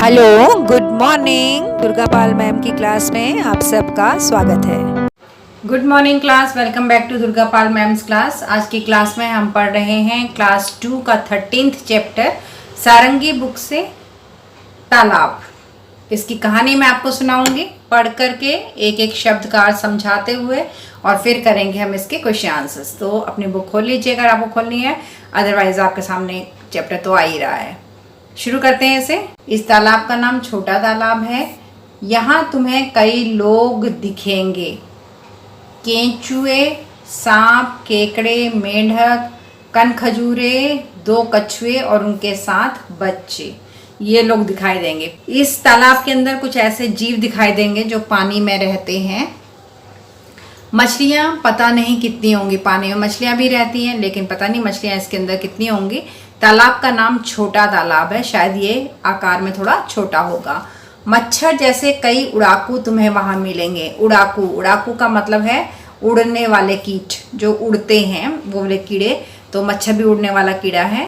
Hello, good morning. Durga Pal ma'am की class में आप सबका स्वागत है। Good morning class, welcome back to Durga Pal ma'am's class. आज की क्लास में हम पढ़ रहे हैं क्लास 2 का 13th चैप्टर सारंगी बुक से तालाब। इसकी कहानी मैं आपको सुनाऊंगी पढ़ करके, एक एक शब्द का अर्थ समझाते हुए, और फिर करेंगे हम इसके क्वेश्चन आंसर्स। तो अपनी बुक खोल लीजिए अगर आपको खोलनी है, अदरवाइज आपके सामने चैप्टर तो आ ही रहा है। शुरू करते हैं इसे। इस तालाब का नाम छोटा तालाब है। यहाँ तुम्हें कई लोग दिखेंगे। केंचुए, सांप, केकड़े, मेंढक, कनखजूरे, 2 कछुए और उनके साथ बच्चे, ये लोग दिखाई देंगे। इस तालाब के अंदर कुछ ऐसे जीव दिखाई देंगे जो पानी में रहते हैं। मछलियाँ पता नहीं कितनी होंगी, पानी में मछलियाँ भी रहती हैं, लेकिन पता नहीं मछलियाँ इसके अंदर कितनी होंगी। तालाब का नाम छोटा तालाब है, शायद ये आकार में थोड़ा छोटा होगा। मच्छर जैसे कई उड़ाकू तुम्हें वहाँ मिलेंगे। उड़ाकू, उड़ाकू का मतलब है उड़ने वाले कीट, जो उड़ते हैं वो वाले कीड़े। तो मच्छर भी उड़ने वाला कीड़ा है।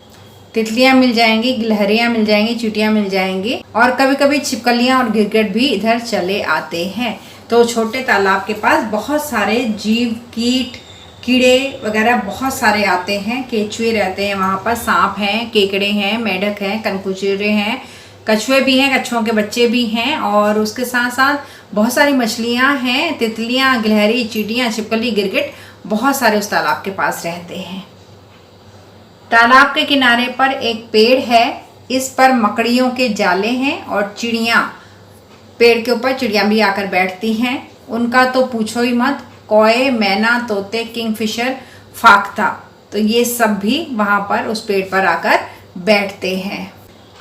तितलियाँ मिल जाएंगी, गिलहरियाँ मिल जाएंगी, चींटियाँ मिल जाएंगी, और कभी कभी छिपकलियाँ और गिरगिट भी इधर चले आते हैं। तो छोटे तालाब के पास बहुत सारे जीव, कीट, कीड़े वगैरह बहुत सारे आते हैं। केंचुए रहते हैं वहाँ पर, सांप हैं, केकड़े हैं, मेंढक हैं, कनखजूरे हैं, कछुए भी हैं, कछुओं के बच्चे भी हैं, और उसके साथ साथ बहुत सारी मछलियाँ हैं, तितलियाँ, गिलहरी, चींटियाँ, छिपकली, गिरगिट, बहुत सारे उस तालाब के पास रहते हैं। तालाब के किनारे पर एक पेड़ है। इस पर मकड़ियों के जाले हैं और चिड़ियाँ, पेड़ के ऊपर चिड़ियाँ भी आकर बैठती हैं। उनका तो पूछो ही मत, कौए, मैना, तोते, किंगफिशर, फाख्ता, तो ये सब भी वहाँ पर उस पेड़ पर आकर बैठते हैं।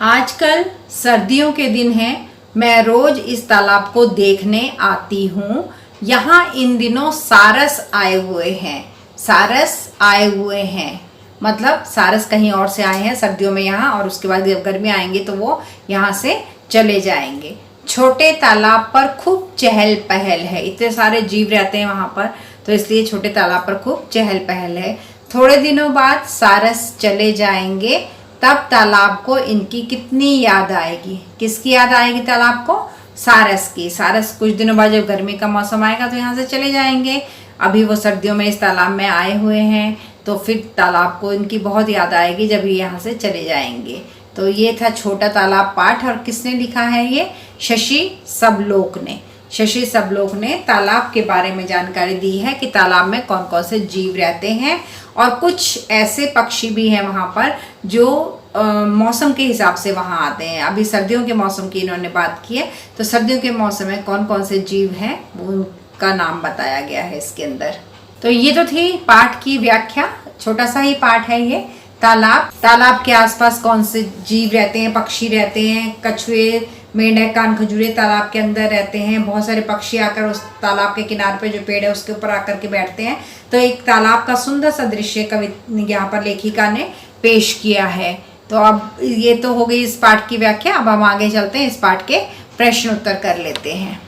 आजकल सर्दियों के दिन हैं, मैं रोज इस तालाब को देखने आती हूँ। यहाँ इन दिनों सारस आए हुए हैं। सारस आए हुए हैं मतलब सारस कहीं और से आए हैं सर्दियों में यहाँ, और उसके बाद जब गर्मी आएंगे तो वो यहाँ से चले जाएंगे। छोटे तालाब पर खूब चहल पहल है। इतने सारे जीव रहते हैं वहाँ पर, तो इसलिए छोटे तालाब पर खूब चहल पहल है। थोड़े दिनों बाद सारस चले जाएंगे, तब तालाब को इनकी कितनी याद आएगी। किसकी याद आएगी तालाब को? सारस की। सारस कुछ दिनों बाद जब गर्मी का मौसम आएगा तो यहाँ से चले जाएंगे। अभी वो सर्दियों में इस तालाब में आए हुए हैं, तो फिर तालाब को इनकी बहुत याद आएगी जब ये यहाँ से चले जाएंगे। तो ये था छोटा तालाब पाठ, और किसने लिखा है ये? शशि सबलोक ने। शशि सबलोक ने तालाब के बारे में जानकारी दी है कि तालाब में कौन कौन से जीव रहते हैं, और कुछ ऐसे पक्षी भी हैं वहाँ पर जो मौसम के हिसाब से वहाँ आते हैं। अभी सर्दियों के मौसम की इन्होंने बात की है, तो सर्दियों के मौसम में कौन कौन से जीव हैं वो उनका नाम बताया गया है इसके अंदर। तो ये तो थी पाठ की व्याख्या, छोटा सा ही पाठ है ये। तालाब के आसपास कौन से जीव रहते हैं, पक्षी रहते हैं। कछुए, मेंढक, कनखजूरे तालाब के अंदर रहते हैं। बहुत सारे पक्षी आकर उस तालाब के किनारे पे जो पेड़ है उसके ऊपर आकर के बैठते हैं। तो एक तालाब का सुंदर सा दृश्य कवि यहाँ पर लेखिका ने पेश किया है। तो अब ये तो हो गई इस पाठ की व्याख्या। अब हम आगे चलते हैं, इस पाठ के प्रश्न उत्तर कर लेते हैं।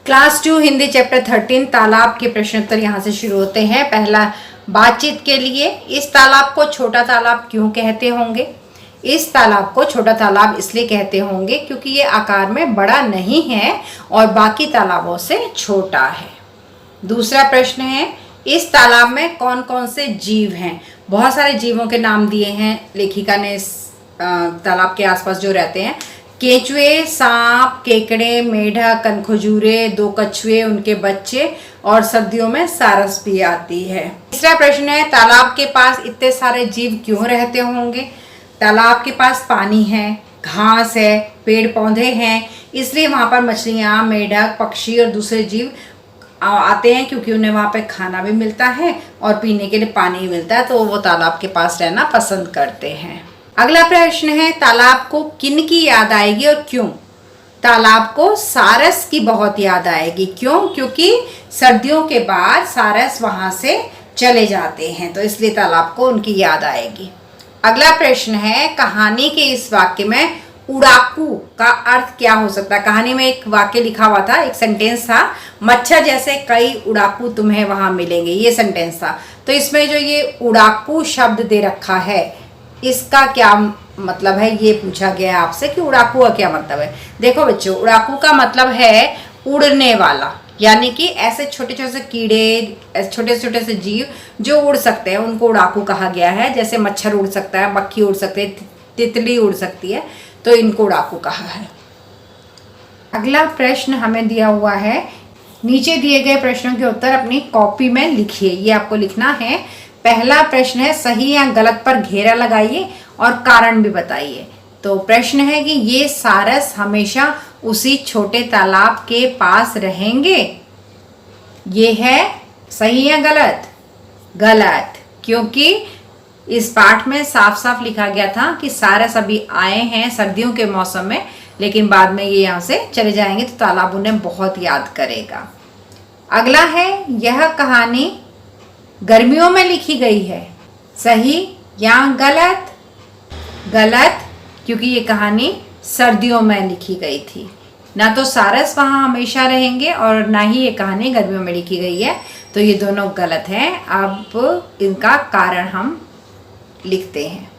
क्लास 2 हिंदी चैप्टर 13 तालाब के प्रश्न उत्तर यहाँ से शुरू होते हैं। पहला, बातचीत के लिए इस तालाब को छोटा तालाब क्यों कहते होंगे? इस तालाब को छोटा तालाब इसलिए कहते होंगे क्योंकि ये आकार में बड़ा नहीं है और बाकी तालाबों से छोटा है। दूसरा प्रश्न है, इस तालाब में कौन कौन से जीव हैं? बहुत सारे जीवों के नाम दिए हैं लेखिका ने इस तालाब के आसपास जो रहते हैं। केंचुए, सांप, केकड़े, मेंढक, कनखजूरे, 2 कछुए, उनके बच्चे, और सर्दियों में सारस भी आती है। तीसरा प्रश्न है, तालाब के पास इतने सारे जीव क्यों रहते होंगे? तालाब के पास पानी है, घास है, पेड़ पौधे हैं, इसलिए वहाँ पर मछलियाँ, मेंढक, पक्षी और दूसरे जीव आते हैं, क्योंकि उन्हें वहाँ पे खाना भी मिलता है और पीने के लिए पानी भी मिलता है, तो वो तालाब के पास रहना पसंद करते हैं। अगला प्रश्न है, तालाब को किन की याद आएगी और क्यों? तालाब को सारस की बहुत याद आएगी। क्यों? क्योंकि सर्दियों के बाद सारस वहाँ से चले जाते हैं, तो इसलिए तालाब को उनकी याद आएगी। अगला प्रश्न है, कहानी के इस वाक्य में उड़ाकू का अर्थ क्या हो सकता है? कहानी में एक वाक्य लिखा हुआ था, एक सेंटेंस था, मच्छर जैसे कई उड़ाकू तुम्हें वहां मिलेंगे, ये सेंटेंस था। तो इसमें जो ये उड़ाकू शब्द दे रखा है, इसका क्या मतलब है ये पूछा गया है आपसे कि उड़ाकू का क्या मतलब है। देखो बच्चों, उड़ाकू का मतलब है उड़ने वाला, यानी कि ऐसे छोटे छोटे से कीड़े, ऐसे छोटे छोटे से जीव जो उड़ सकते हैं उनको उड़ाकू कहा गया है। जैसे मच्छर उड़ सकता है, मक्खी उड़ सकती है, तितली उड़ सकती है, तो इनको उड़ाकू कहा है। अगला प्रश्न हमें दिया हुआ है, नीचे दिए गए प्रश्नों के उत्तर अपनी कॉपी में लिखिए। ये आपको लिखना है। पहला प्रश्न है, सही या गलत पर घेरा लगाइए और कारण भी बताइए। तो प्रश्न है कि ये सारस हमेशा उसी छोटे तालाब के पास रहेंगे। ये है सही या गलत? गलत, क्योंकि इस पाठ में साफ साफ लिखा गया था कि सारस अभी आए हैं सर्दियों के मौसम में, लेकिन बाद में ये यहाँ से चले जाएंगे तो तालाब उन्हें बहुत याद करेगा। अगला है, यह कहानी गर्मियों में लिखी गई है। सही या गलत? गलत, क्योंकि ये कहानी सर्दियों में लिखी गई थी। ना तो सारस वहाँ हमेशा रहेंगे और ना ही ये कहानी गर्मियों में लिखी गई है, तो ये दोनों गलत हैं। अब इनका कारण हम लिखते हैं।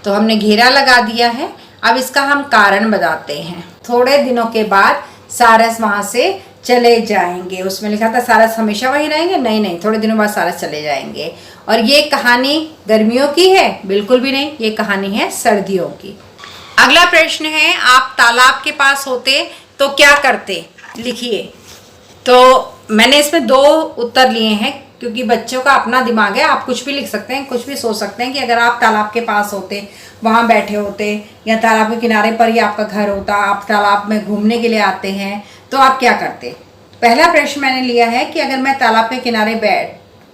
तो हमने घेरा लगा दिया है, अब इसका हम कारण बताते हैं। थोड़े दिनों के बाद सारस वहाँ से चले जाएंगे। उसमें लिखा था सारस हमेशा वहीं रहेंगे, नहीं नहीं, थोड़े दिनों बाद सारस चले जाएंगे। और ये कहानी गर्मियों की है? बिल्कुल भी नहीं, ये कहानी है सर्दियों की। अगला प्रश्न है, आप तालाब के पास होते तो क्या करते? लिखिए। तो मैंने इसमें 2 उत्तर लिए हैं, क्योंकि बच्चों का अपना दिमाग है, आप कुछ भी लिख सकते हैं, कुछ भी सोच सकते हैं कि अगर आप तालाब के पास होते, वहाँ बैठे होते, या तालाब के किनारे पर ही आपका घर होता, आप तालाब में घूमने के लिए आते हैं, तो आप क्या करते? पहला प्रश्न मैंने लिया है कि अगर मैं तालाब के किनारे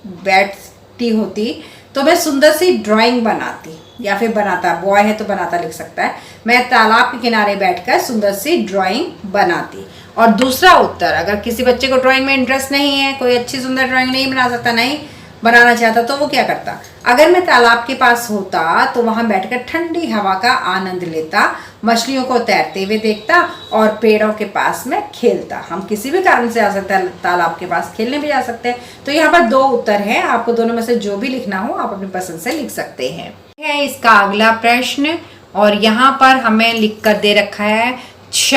बैठती होती तो मैं सुंदर सी ड्राइंग बनाती, या फिर बनाता, बॉय है तो बनाता लिख सकता है, मैं तालाब के किनारे बैठकर सुंदर सी ड्राइंग बनाती। और दूसरा उत्तर, अगर किसी बच्चे को ड्राइंग में इंटरेस्ट नहीं है, कोई अच्छी सुंदर ड्राइंग नहीं बना सकता, नहीं बनाना चाहता, तो वो क्या करता? अगर मैं तालाब के पास होता तो वहां बैठकर ठंडी हवा का आनंद लेता, मछलियों को तैरते हुए देखता और पेड़ों के पास में खेलता। हम किसी भी कारण से आ सकते हैं तालाब के पास, खेलने भी जा सकते हैं। तो यहाँ पर 2 उत्तर हैं, आपको दोनों में से जो भी लिखना हो आप अपनी पसंद से लिख सकते हैं। है इसका अगला प्रश्न, और यहाँ पर हमें लिख कर दे रखा है, श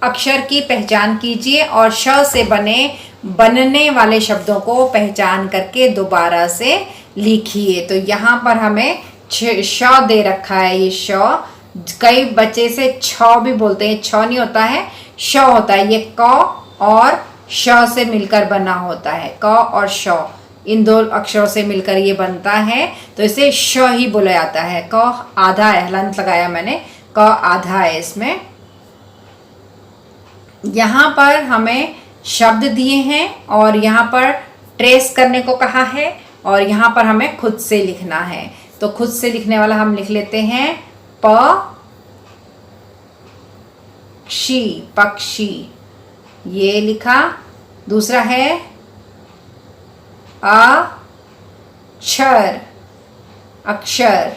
अक्षर की पहचान कीजिए और श से बनने वाले शब्दों को पहचान करके दोबारा से लिखिए। तो यहाँ पर हमें श दे रखा है। ये श, कई बच्चे से छ भी बोलते हैं, छ नहीं होता है, श होता है। ये क और श से मिलकर बना होता है। क और श, इन 2 अक्षरों से मिलकर ये बनता है, तो इसे श ही बोला जाता है। क आधा है, हलंत लगाया मैंने, क आधा है इसमें। यहाँ पर हमें शब्द दिए हैं और यहाँ पर ट्रेस करने को कहा है, और यहाँ पर हमें खुद से लिखना है। तो खुद से लिखने वाला हम लिख लेते हैं पक्षी, पक्षी, ये लिखा। दूसरा है अक्षर, अक्षर,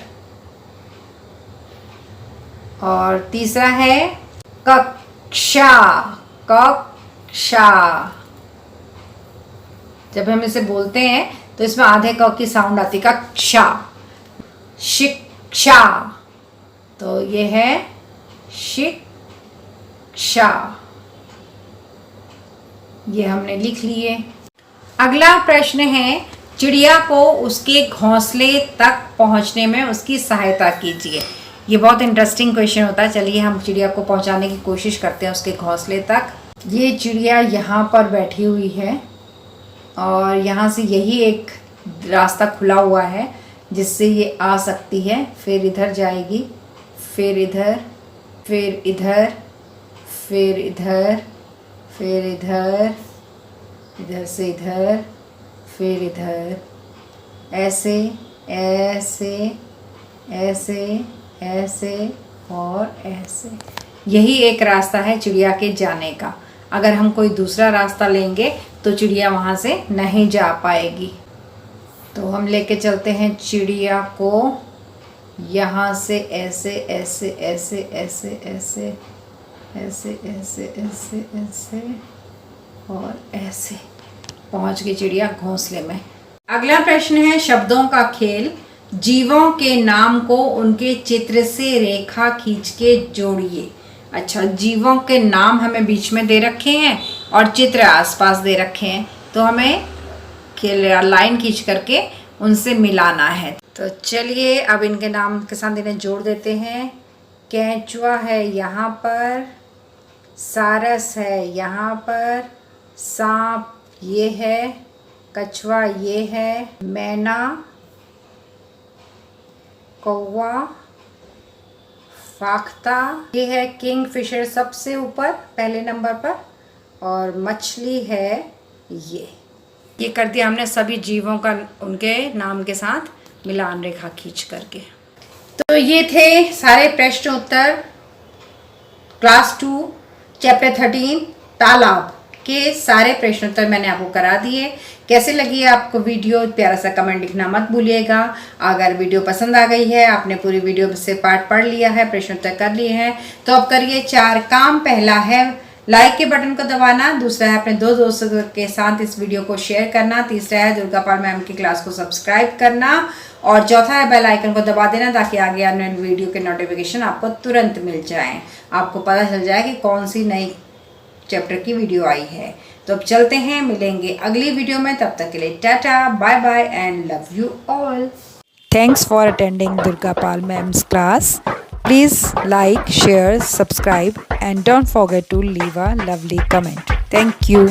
और तीसरा है कक्षा, कक्षा। जब हम इसे बोलते हैं तो इसमें आधे क की साउंड आती है, कक्षा। शिक्षा, तो ये है शिक्षा, ये हमने लिख लिए। अगला प्रश्न है, चिड़िया को उसके घोंसले तक पहुंचने में उसकी सहायता कीजिए। ये बहुत इंटरेस्टिंग क्वेश्चन होता है। चलिए हम चिड़िया को पहुंचाने की कोशिश करते हैं उसके घोंसले तक। ये चिड़िया यहाँ पर बैठी हुई है और यहाँ से यही एक रास्ता खुला हुआ है जिससे ये आ सकती है। फिर इधर जाएगी, फिर इधर, फिर इधर, फिर इधर, फिर इधर, इधर से इधर, फिर इधर, ऐसे ऐसे ऐसे ऐसे और ऐसे। यही एक रास्ता है चिड़िया के जाने का। अगर हम कोई दूसरा रास्ता लेंगे तो चिड़िया वहाँ से नहीं जा पाएगी। तो हम लेके चलते हैं चिड़िया को यहाँ से ऐसे ऐसे ऐसे ऐसे ऐसे ऐसे ऐसे ऐसे ऐसे और ऐसे, पहुँच गई चिड़िया घोंसले में। अगला प्रश्न है शब्दों का खेल। जीवों के नाम को उनके चित्र से रेखा खींच के जोड़िए। अच्छा, जीवों के नाम हमें बीच में दे रखे हैं और चित्र आसपास दे रखे हैं, तो हमें लाइन खींच करके उनसे मिलाना है। तो चलिए अब इनके नाम के साथ इन्हें जोड़ देते हैं। केंचुआ है यहाँ पर, सारस है यहाँ पर, सांप ये है, कछुआ ये है, मैना, कौवा, फाख्ता ये है, किंगफिशर सबसे ऊपर पहले नंबर पर, और मछली है ये कर दिया हमने सभी जीवों का उनके नाम के साथ मिलान रेखा खींच करके। तो ये थे सारे प्रश्न उत्तर क्लास 2 चैप्टर 13 तालाब के सारे प्रश्न उत्तर मैंने आपको करा दिए। कैसे लगी आपको वीडियो, प्यारा सा कमेंट लिखना मत भूलिएगा। अगर वीडियो पसंद आ गई है, आपने पूरी वीडियो से पार्ट पढ़ लिया है, प्रश्न उत्तर कर लिए हैं, तो अब करिए 4 काम। पहला है लाइक के बटन को दबाना, दूसरा है अपने 2 दोस्तों के साथ इस वीडियो को शेयर करना, तीसरा है दुर्गा पाल मैम की क्लास को सब्सक्राइब करना, और चौथा है बेल आइकन को दबा देना ताकि आगे आने वाली वीडियो के नोटिफिकेशन आपको तुरंत मिल जाएं, आपको पता चल जाए कि कौन सी नई चैप्टर की वीडियो आई है। तो अब चलते हैं, मिलेंगे अगली वीडियो में, तब तक के लिए tata, bye bye and love you all. Thanks for attending Durga Pal Ma'am's class. Please like, share, subscribe and don't forget to leave a lovely comment. Thank you.